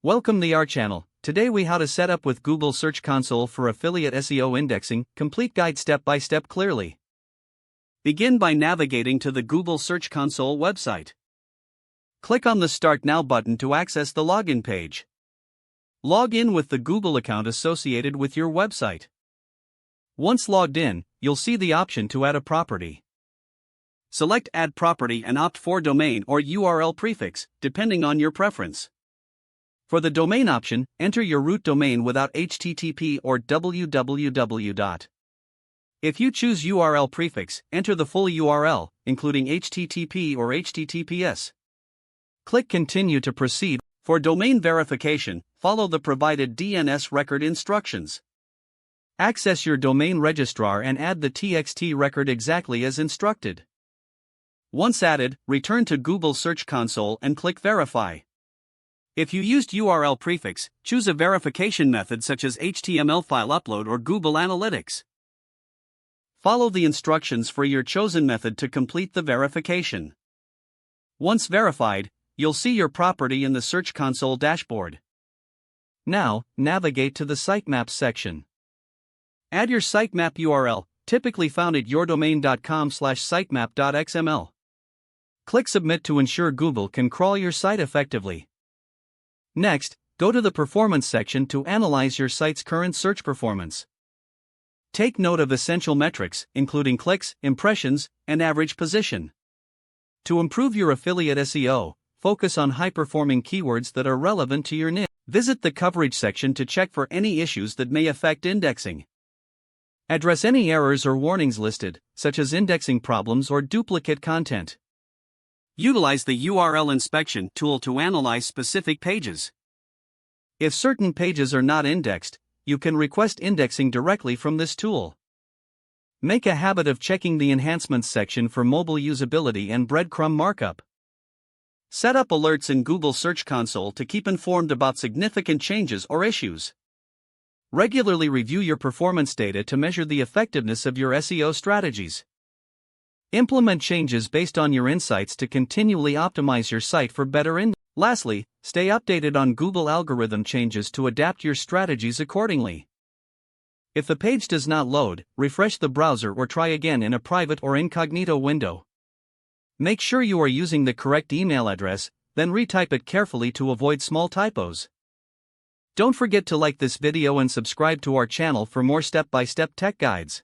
Welcome to our channel. Today we how to set up with Google Search Console for affiliate SEO indexing, complete guide step by step clearly. Begin by navigating to the Google Search Console website. Click on the Start Now button to access the login page. Log in with the Google account associated with your website. Once logged in, you'll see the option to add a property. Select Add Property and opt for domain or URL prefix, depending on your preference. For the domain option, enter your root domain without HTTP or www. If you choose URL prefix, enter the full URL, including HTTP or HTTPS. Click Continue to proceed. For domain verification, follow the provided DNS record instructions. Access your domain registrar and add the TXT record exactly as instructed. Once added, return to Google Search Console and click Verify. If you used URL prefix, choose a verification method such as HTML file upload or Google Analytics. Follow the instructions for your chosen method to complete the verification. Once verified, you'll see your property in the Search Console dashboard. Now, navigate to the Sitemaps section. Add your sitemap URL, typically found at yourdomain.com/sitemap.xml. Click Submit to ensure Google can crawl your site effectively. Next, go to the Performance section to analyze your site's current search performance. Take note of essential metrics, including clicks, impressions, and average position. To improve your affiliate SEO, focus on high-performing keywords that are relevant to your niche. Visit the Coverage section to check for any issues that may affect indexing. Address any errors or warnings listed, such as indexing problems or duplicate content. Utilize the URL inspection tool to analyze specific pages. If certain pages are not indexed, you can request indexing directly from this tool. Make a habit of checking the Enhancements section for mobile usability and breadcrumb markup. Set up alerts in Google Search Console to keep informed about significant changes or issues. Regularly review your performance data to measure the effectiveness of your SEO strategies. Implement changes based on your insights to continually optimize your site for better indexing. Lastly, stay updated on Google algorithm changes to adapt your strategies accordingly. If the page does not load, refresh the browser or try again in a private or incognito window. Make sure you are using the correct email address, then retype it carefully to avoid small typos. Don't forget to like this video and subscribe to our channel for more step-by-step tech guides.